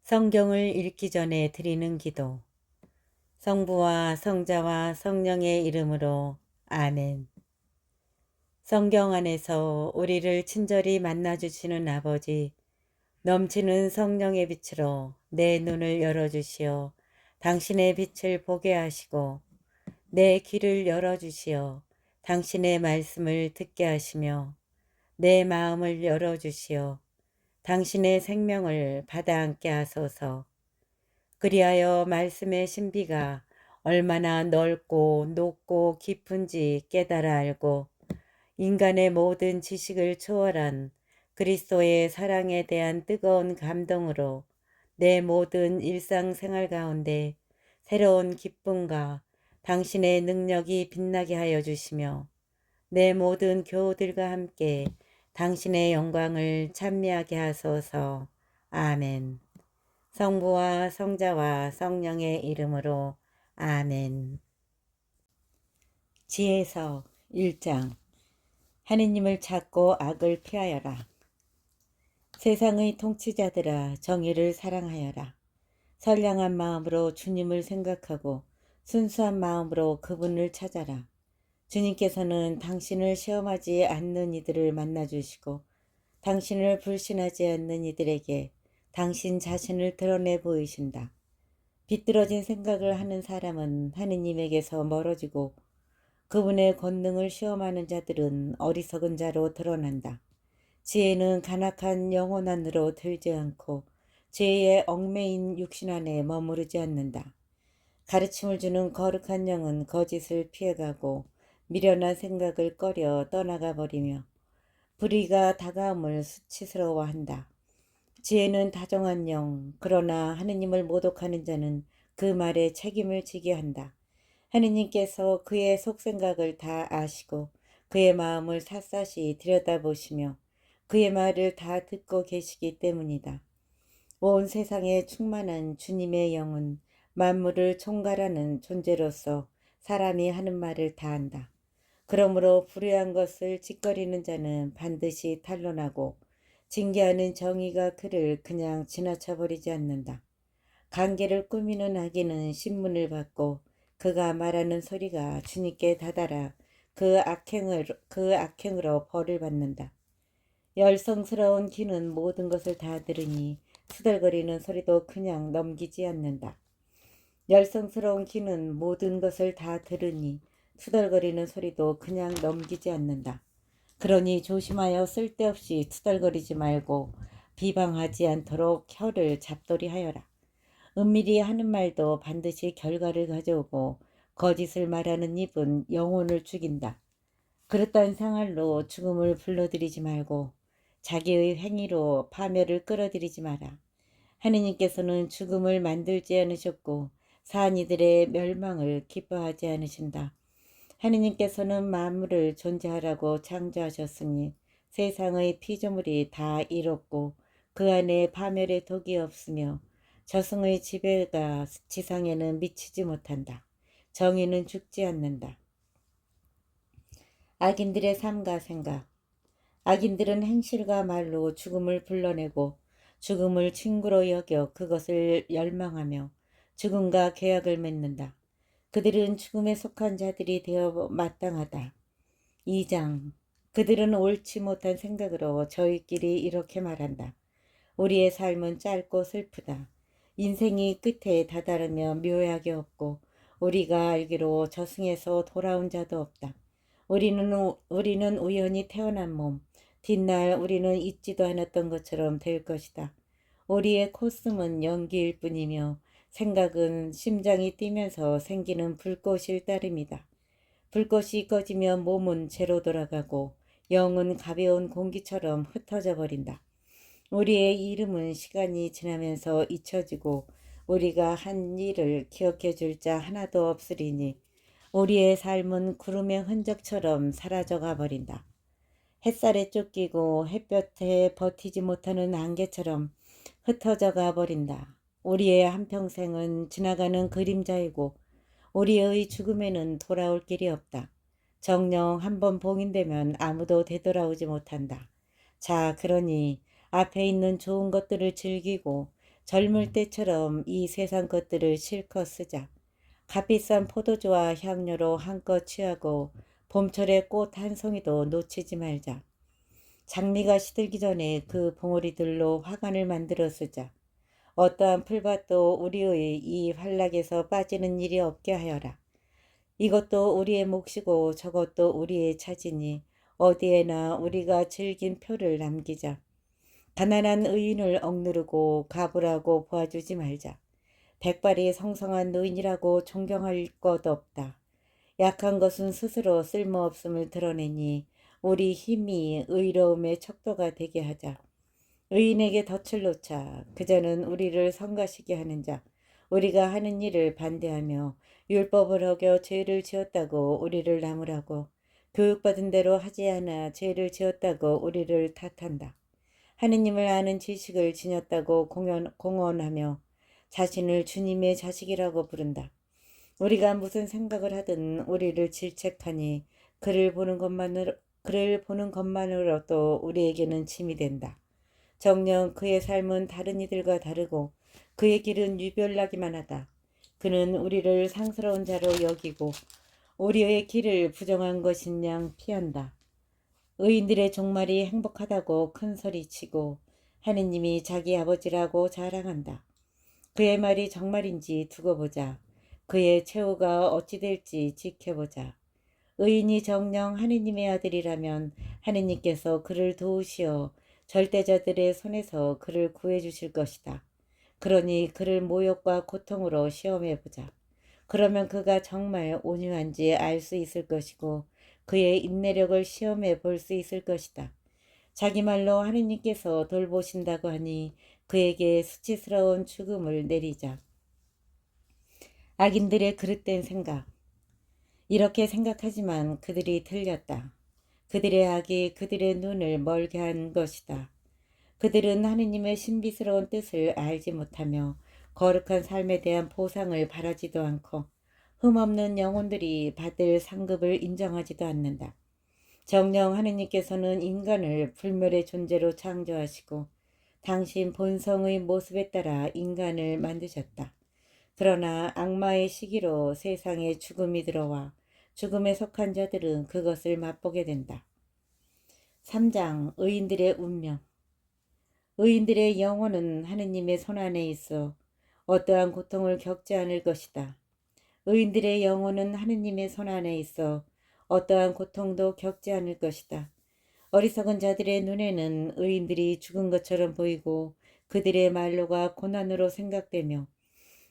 성경을 읽기 전에 드리는 기도. 성부와 성자와 성령의 이름으로 아멘. 성경 안에서 우리를 친절히 만나주시는 아버지, 넘치는 성령의 빛으로 내 눈을 열어주시어 당신의 빛을 보게 하시고, 내 귀를 열어주시어 당신의 말씀을 듣게 하시며, 내 마음을 열어주시어 당신의 생명을 받아안게 하소서. 그리하여 말씀의 신비가 얼마나 넓고 높고 깊은지 깨달아 알고 인간의 모든 지식을 초월한 그리스도의 사랑에 대한 뜨거운 감동으로 내 모든 일상생활 가운데 새로운 기쁨과 당신의 능력이 빛나게 하여 주시며 내 모든 교우들과 함께 당신의 영광을 찬미하게 하소서. 아멘. 성부와 성자와 성령의 이름으로 아멘. 지혜서 1장. 하느님을 찾고 악을 피하여라. 세상의 통치자들아, 정의를 사랑하여라. 선량한 마음으로 주님을 생각하고 순수한 마음으로 그분을 찾아라. 주님께서는 당신을 시험하지 않는 이들을 만나주시고 당신을 불신하지 않는 이들에게 당신 자신을 드러내 보이신다. 비뚤어진 생각을 하는 사람은 하느님에게서 멀어지고 그분의 권능을 시험하는 자들은 어리석은 자로 드러난다. 지혜는 간악한 영혼 안으로 들지 않고 죄의 얽매인 육신 안에 머무르지 않는다. 가르침을 주는 거룩한 영은 거짓을 피해가고 미련한 생각을 꺼려 떠나가 버리며 불의가 다가옴을 수치스러워한다. 지혜는 다정한 영, 그러나 하느님을 모독하는 자는 그 말에 책임을 지게 한다. 하느님께서 그의 속생각을 다 아시고 그의 마음을 샅샅이 들여다보시며 그의 말을 다 듣고 계시기 때문이다. 온 세상에 충만한 주님의 영은 만물을 총괄하는 존재로서 사람이 하는 말을 다 한다. 그러므로 불의한 것을 짓거리는 자는 반드시 탄론하고 징계하는 정의가 그를 그냥 지나쳐버리지 않는다. 관계를 꾸미는 악인은 신문을 받고 그가 말하는 소리가 주님께 다다라 그 악행으로 벌을 받는다. 열성스러운 귀는 모든 것을 다 들으니 투덜거리는 소리도 그냥 넘기지 않는다. 열성스러운 귀는 모든 것을 다 들으니 투덜거리는 소리도 그냥 넘기지 않는다. 그러니 조심하여 쓸데없이 투덜거리지 말고 비방하지 않도록 혀를 잡돌이 하여라. 은밀히 하는 말도 반드시 결과를 가져오고 거짓을 말하는 입은 영혼을 죽인다. 그릇된 생활로 죽음을 불러들이지 말고 자기의 행위로 파멸을 끌어들이지 마라. 하느님께서는 죽음을 만들지 않으셨고 산 이들의 멸망을 기뻐하지 않으신다. 하느님께서는 만물을 존재하라고 창조하셨으니 세상의 피조물이 다 이롭고 그 안에 파멸의 독이 없으며 저승의 지배가 지상에는 미치지 못한다. 정의는 죽지 않는다. 악인들의 삶과 생각. 악인들은 행실과 말로 죽음을 불러내고 죽음을 친구로 여겨 그것을 열망하며 죽음과 계약을 맺는다. 그들은 죽음에 속한 자들이 되어 마땅하다. 2장. 그들은 옳지 못한 생각으로 저희끼리 이렇게 말한다. 우리의 삶은 짧고 슬프다. 인생이 끝에 다다르며 묘약이 없고 우리가 알기로 저승에서 돌아온 자도 없다. 우리는 우연히 태어난 몸, 뒷날 우리는 잊지도 않았던 것처럼 될 것이다. 우리의 코스은 연기일 뿐이며 생각은 심장이 뛰면서 생기는 불꽃일 따름이다. 불꽃이 꺼지면 몸은 재로 돌아가고 영은 가벼운 공기처럼 흩어져 버린다. 우리의 이름은 시간이 지나면서 잊혀지고 우리가 한 일을 기억해 줄 자 하나도 없으리니 우리의 삶은 구름의 흔적처럼 사라져가 버린다. 햇살에 쫓기고 햇볕에 버티지 못하는 안개처럼 흩어져가 버린다. 우리의 한평생은 지나가는 그림자이고 우리의 죽음에는 돌아올 길이 없다. 정녕 한번 봉인되면 아무도 되돌아오지 못한다. 자, 그러니 앞에 있는 좋은 것들을 즐기고 젊을 때처럼 이 세상 것들을 실컷 쓰자. 값비싼 포도주와 향료로 한껏 취하고 봄철의 꽃 한 송이도 놓치지 말자. 장미가 시들기 전에 그 봉오리들로 화관을 만들어 쓰자. 어떠한 풀밭도 우리의 이 활락에서 빠지는 일이 없게 하여라. 이것도 우리의 몫이고 저것도 우리의 차지니 어디에나 우리가 즐긴 표를 남기자. 가난한 의인을 억누르고 가부라고 보아주지 말자. 백발이 성성한 노인이라고 존경할 것 없다. 약한 것은 스스로 쓸모없음을 드러내니 우리 힘이 의로움의 척도가 되게 하자. 의인에게 덫을 놓자. 그자는 우리를 성가시게 하는 자. 우리가 하는 일을 반대하며 율법을 어겨 죄를 지었다고 우리를 나무라고 교육받은 대로 하지 않아 죄를 지었다고 우리를 탓한다. 하느님을 아는 지식을 지녔다고 공언하며 자신을 주님의 자식이라고 부른다. 우리가 무슨 생각을 하든 우리를 질책하니 그를 보는 것만으로도 우리에게는 짐이 된다. 정녕 그의 삶은 다른 이들과 다르고 그의 길은 유별나기만 하다. 그는 우리를 상스러운 자로 여기고 우리의 길을 부정한 것인 양 피한다. 의인들의 종말이 행복하다고 큰 소리치고 하느님이 자기 아버지라고 자랑한다. 그의 말이 정말인지 두고 보자. 그의 최후가 어찌 될지 지켜보자. 의인이 정녕 하느님의 아들이라면 하느님께서 그를 도우시어 절대자들의 손에서 그를 구해 주실 것이다. 그러니 그를 모욕과 고통으로 시험해 보자. 그러면 그가 정말 온유한지 알 수 있을 것이고 그의 인내력을 시험해 볼 수 있을 것이다. 자기 말로 하느님께서 돌보신다고 하니 그에게 수치스러운 죽음을 내리자. 악인들의 그릇된 생각. 이렇게 생각하지만 그들이 틀렸다. 그들의 악이 그들의 눈을 멀게 한 것이다. 그들은 하느님의 신비스러운 뜻을 알지 못하며 거룩한 삶에 대한 보상을 바라지도 않고 흠없는 영혼들이 받을 상급을 인정하지도 않는다. 정녕 하느님께서는 인간을 불멸의 존재로 창조하시고 당신 본성의 모습에 따라 인간을 만드셨다. 그러나 악마의 시기로 세상에 죽음이 들어와 죽음에 속한 자들은 그것을 맛보게 된다. 3장 의인들의 운명. 의인들의 영혼은 하느님의 손안에 있어 어떠한 고통을 겪지 않을 것이다. 의인들의 영혼은 하느님의 손안에 있어 어떠한 고통도 겪지 않을 것이다. 어리석은 자들의 눈에는 의인들이 죽은 것처럼 보이고 그들의 말로가 고난으로 생각되며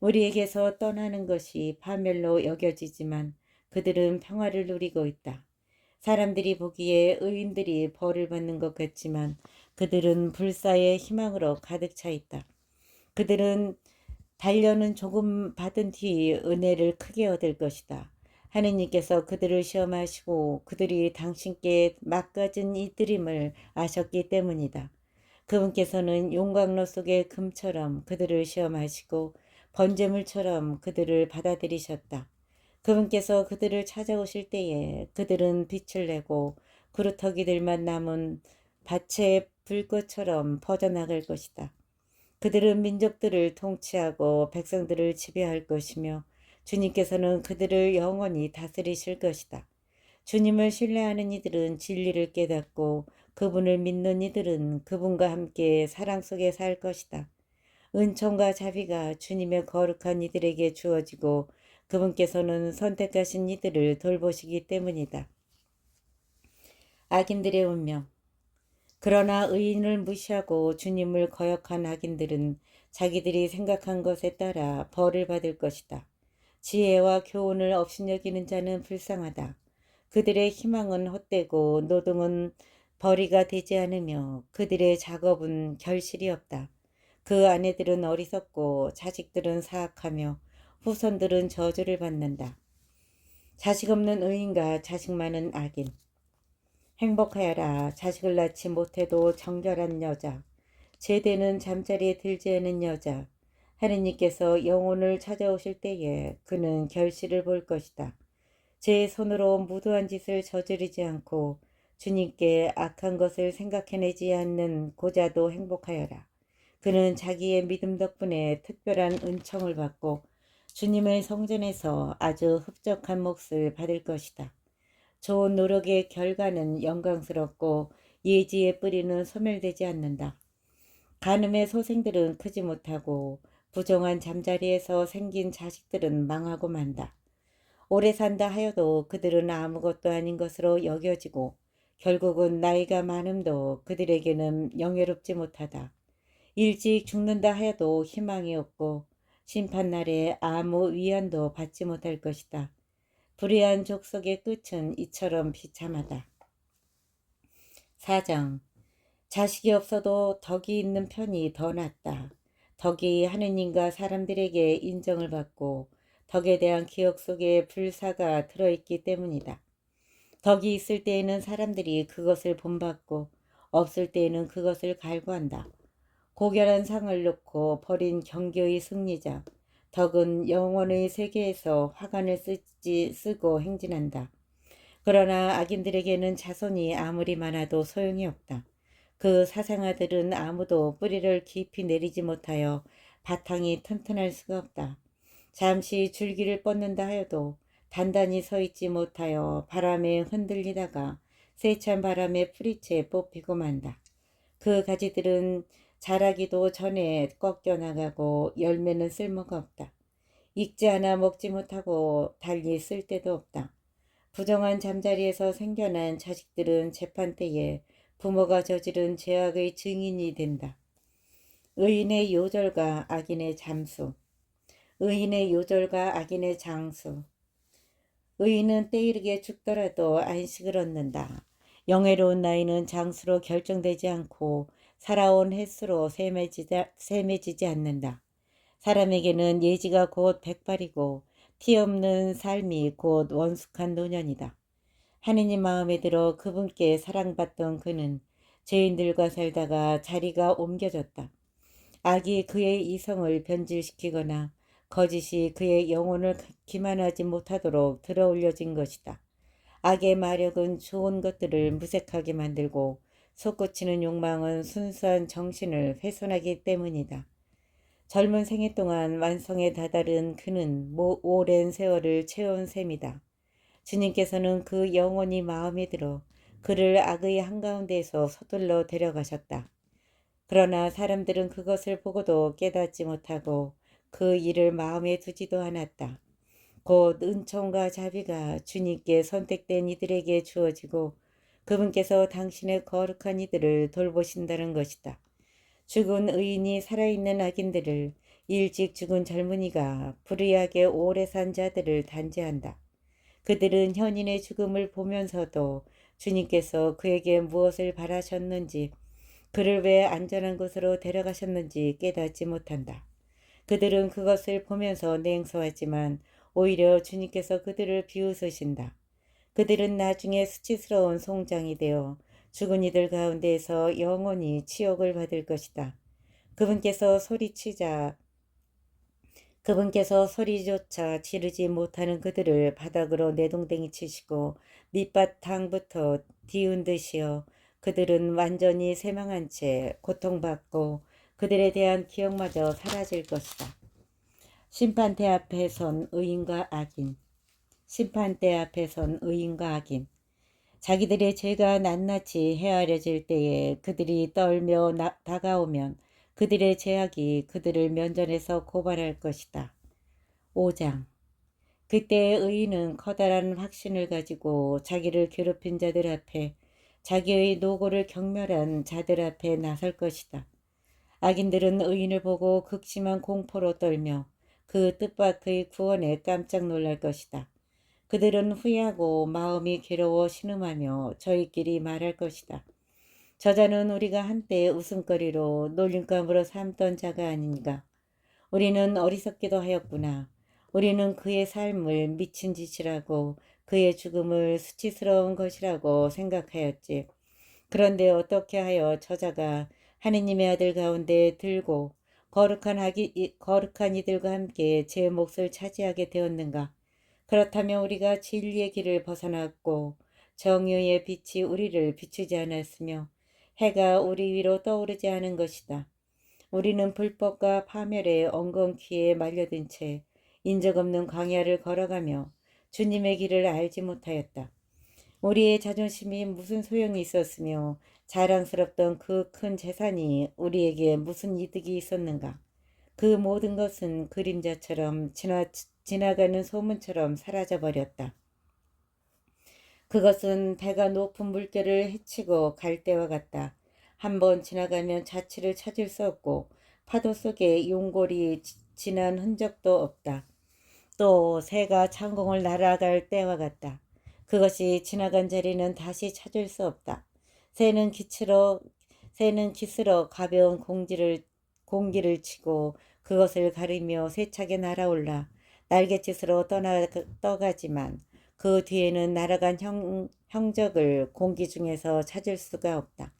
우리에게서 떠나는 것이 파멸로 여겨지지만 그들은 평화를 누리고 있다. 사람들이 보기에 의인들이 벌을 받는 것 같지만 그들은 불사의 희망으로 가득 차 있다. 그들은 단련은 조금 받은 뒤 은혜를 크게 얻을 것이다. 하느님께서 그들을 시험하시고 그들이 당신께 막가진 이들임을 아셨기 때문이다. 그분께서는 용광로 속의 금처럼 그들을 시험하시고 번제물처럼 그들을 받아들이셨다. 그분께서 그들을 찾아오실 때에 그들은 빛을 내고 그루터기들만 남은 밭의 불꽃처럼 퍼져나갈 것이다. 그들은 민족들을 통치하고 백성들을 지배할 것이며 주님께서는 그들을 영원히 다스리실 것이다. 주님을 신뢰하는 이들은 진리를 깨닫고 그분을 믿는 이들은 그분과 함께 사랑 속에 살 것이다. 은총과 자비가 주님의 거룩한 이들에게 주어지고 그분께서는 선택하신 이들을 돌보시기 때문이다. 악인들의 운명. 그러나 의인을 무시하고 주님을 거역한 악인들은 자기들이 생각한 것에 따라 벌을 받을 것이다. 지혜와 교훈을 업신여기는 자는 불쌍하다. 그들의 희망은 헛되고 노동은 벌이가 되지 않으며 그들의 작업은 결실이 없다. 그 아내들은 어리석고 자식들은 사악하며 후손들은 저주를 받는다. 자식 없는 의인과 자식 많은 악인. 행복하여라. 자식을 낳지 못해도 정결한 여자. 제대는 잠자리에 들지 않은 여자. 하느님께서 영혼을 찾아오실 때에 그는 결실을 볼 것이다. 제 손으로 무도한 짓을 저지르지 않고 주님께 악한 것을 생각해내지 않는 고자도 행복하여라. 그는 자기의 믿음 덕분에 특별한 은총을 받고 주님의 성전에서 아주 흡족한 몫을 받을 것이다. 좋은 노력의 결과는 영광스럽고 예지의 뿌리는 소멸되지 않는다. 간음의 소생들은 크지 못하고 부정한 잠자리에서 생긴 자식들은 망하고 만다. 오래 산다 하여도 그들은 아무것도 아닌 것으로 여겨지고 결국은 나이가 많음도 그들에게는 영예롭지 못하다. 일찍 죽는다 하여도 희망이 없고 심판날에 아무 위안도 받지 못할 것이다. 불의한 족속의 끝은 이처럼 비참하다. 사정. 자식이 없어도 덕이 있는 편이 더 낫다. 덕이 하느님과 사람들에게 인정을 받고 덕에 대한 기억 속에 불사가 들어있기 때문이다. 덕이 있을 때에는 사람들이 그것을 본받고 없을 때에는 그것을 갈구한다. 고결한 상을 놓고 버린 경계의 승리자. 덕은 영혼의 세계에서 화관을 쓰고 행진한다. 그러나 악인들에게는 자손이 아무리 많아도 소용이 없다. 그 사생아들은 아무도 뿌리를 깊이 내리지 못하여 바탕이 튼튼할 수가 없다. 잠시 줄기를 뻗는다 하여도 단단히 서 있지 못하여 바람에 흔들리다가 세찬 바람에 풀이채 뽑히고 만다. 그 가지들은 자라기도 전에 꺾여 나가고 열매는 쓸모가 없다. 익지 않아 먹지 못하고 달리 쓸데도 없다. 부정한 잠자리에서 생겨난 자식들은 재판 때에 부모가 저지른 죄악의 증인이 된다. 의인의 요절과 악인의 잠수. 의인의 요절과 악인의 장수. 의인은 때이르게 죽더라도 안식을 얻는다. 영예로운 나이는 장수로 결정되지 않고 살아온 횟수로 셈해지지 않는다. 사람에게는 예지가 곧 백발이고 티 없는 삶이 곧 원숙한 노년이다. 하느님 마음에 들어 그분께 사랑받던 그는 죄인들과 살다가 자리가 옮겨졌다. 악이 그의 이성을 변질시키거나 거짓이 그의 영혼을 기만하지 못하도록 들어올려진 것이다. 악의 마력은 좋은 것들을 무색하게 만들고 솟구치는 욕망은 순수한 정신을 훼손하기 때문이다. 젊은 생애 동안 완성에 다다른 그는 오랜 세월을 채운 셈이다. 주님께서는 그 영혼이 마음에 들어 그를 악의 한가운데에서 서둘러 데려가셨다. 그러나 사람들은 그것을 보고도 깨닫지 못하고 그 일을 마음에 두지도 않았다. 곧 은총과 자비가 주님께 선택된 이들에게 주어지고 그분께서 당신의 거룩한 이들을 돌보신다는 것이다. 죽은 의인이 살아있는 악인들을, 일찍 죽은 젊은이가 불의하게 오래 산 자들을 단죄한다. 그들은 현인의 죽음을 보면서도 주님께서 그에게 무엇을 바라셨는지, 그를 왜 안전한 곳으로 데려가셨는지 깨닫지 못한다. 그들은 그것을 보면서 냉소하지만 오히려 주님께서 그들을 비웃으신다. 그들은 나중에 수치스러운 송장이 되어 죽은 이들 가운데에서 영원히 치욕을 받을 것이다. 그분께서 소리조차 지르지 못하는 그들을 바닥으로 내동댕이 치시고 밑바탕부터 뒤흔드시어 그들은 완전히 쇠망한 채 고통받고 그들에 대한 기억마저 사라질 것이다. 심판대 앞에 선 의인과 악인. 심판대 앞에 선 의인과 악인. 자기들의 죄가 낱낱이 헤아려질 때에 그들이 떨며 다가오면 그들의 죄악이 그들을 면전에서 고발할 것이다. 5장. 그때 의인은 커다란 확신을 가지고 자기를 괴롭힌 자들 앞에, 자기의 노고를 경멸한 자들 앞에 나설 것이다. 악인들은 의인을 보고 극심한 공포로 떨며 그 뜻밖의 구원에 깜짝 놀랄 것이다. 그들은 후회하고 마음이 괴로워 신음하며 저희끼리 말할 것이다. 저자는 우리가 한때 웃음거리로 놀림감으로 삼던 자가 아닌가. 우리는 어리석기도 하였구나. 우리는 그의 삶을 미친 짓이라고, 그의 죽음을 수치스러운 것이라고 생각하였지. 그런데 어떻게 하여 저자가 하느님의 아들 가운데 들고 거룩한 이들과 함께 제 몫을 차지하게 되었는가. 그렇다면 우리가 진리의 길을 벗어났고 정의의 빛이 우리를 비추지 않았으며 해가 우리 위로 떠오르지 않은 것이다. 우리는 불법과 파멸의 엉겅퀴에 말려든 채 인적 없는 광야를 걸어가며 주님의 길을 알지 못하였다. 우리의 자존심이 무슨 소용이 있었으며 자랑스럽던 그 큰 재산이 우리에게 무슨 이득이 있었는가? 그 모든 것은 그림자처럼 지나가는 소문처럼 사라져버렸다. 그것은 배가 높은 물결을 헤치고 갈 때와 같다. 한번 지나가면 자취를 찾을 수 없고 파도 속에 용골이 지난 흔적도 없다. 또 새가 창공을 날아갈 때와 같다. 그것이 지나간 자리는 다시 찾을 수 없다. 새는 깃으로 가벼운 공기를 치고 그것을 가리며 세차게 날아올라 날갯짓으로 떠가지만 그 뒤에는 날아간 형적을 공기 중에서 찾을 수가 없다.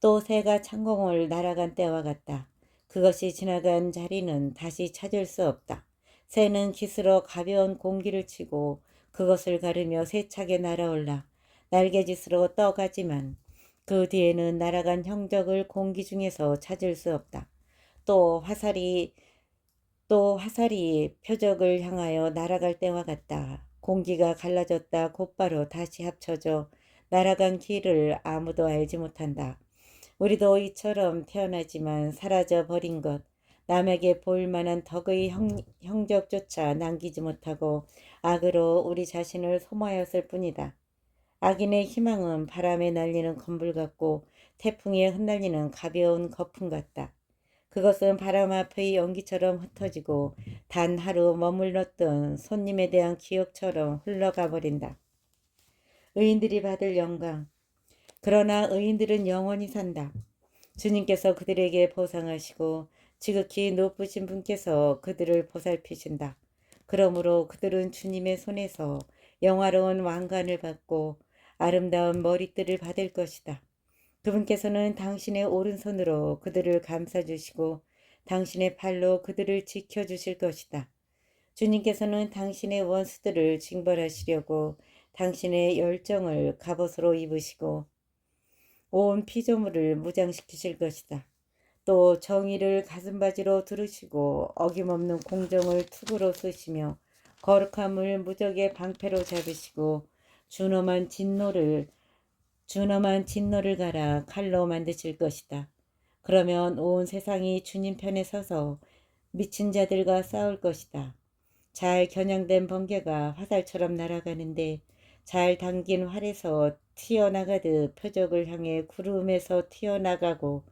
또 새가 창공을 날아간 때와 같다. 그것이 지나간 자리는 다시 찾을 수 없다. 새는 깃으로 가벼운 공기를 치고 그것을 가르며 세차게 날아올라 날개짓으로 떠가지만 그 뒤에는 날아간 형적을 공기 중에서 찾을 수 없다. 또 화살이 표적을 향하여 날아갈 때와 같다. 공기가 갈라졌다 곧바로 다시 합쳐져 날아간 길을 아무도 알지 못한다. 우리도 이처럼 태어나지만 사라져 버린 것, 남에게 보일 만한 덕의 형적조차 남기지 못하고 악으로 우리 자신을 소모하였을 뿐이다. 악인의 희망은 바람에 날리는 건불 같고 태풍에 흩날리는 가벼운 거품 같다. 그것은 바람 앞의 연기처럼 흩어지고 단 하루 머물렀던 손님에 대한 기억처럼 흘러가 버린다. 의인들이 받을 영광. 그러나 의인들은 영원히 산다. 주님께서 그들에게 보상하시고 지극히 높으신 분께서 그들을 보살피신다. 그러므로 그들은 주님의 손에서 영화로운 왕관을 받고 아름다운 머리띠를 받을 것이다. 그분께서는 당신의 오른손으로 그들을 감싸주시고 당신의 팔로 그들을 지켜주실 것이다. 주님께서는 당신의 원수들을 징벌하시려고 당신의 열정을 갑옷으로 입으시고 온 피조물을 무장시키실 것이다. 또 정의를 가슴바지로 두르시고 어김없는 공정을 투구로 쓰시며 거룩함을 무적의 방패로 잡으시고 준엄한 진노를 갈아 칼로 만드실 것이다. 그러면 온 세상이 주님 편에 서서 미친 자들과 싸울 것이다. 잘 겨냥된 번개가 화살처럼 날아가는데 잘 당긴 활에서 튀어나가듯 표적을 향해 구름에서 튀어나가고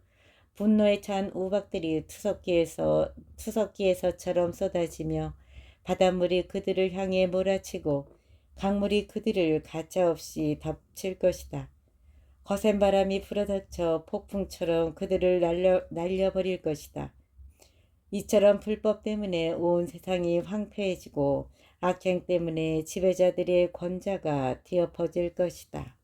분노에 찬 우박들이 투석기에서처럼 쏟아지며 바닷물이 그들을 향해 몰아치고 강물이 그들을 가차없이 덮칠 것이다. 거센 바람이 불어닥쳐 폭풍처럼 그들을 날려버릴 것이다. 이처럼 불법 때문에 온 세상이 황폐해지고 악행 때문에 지배자들의 권좌가 뒤엎어질 것이다.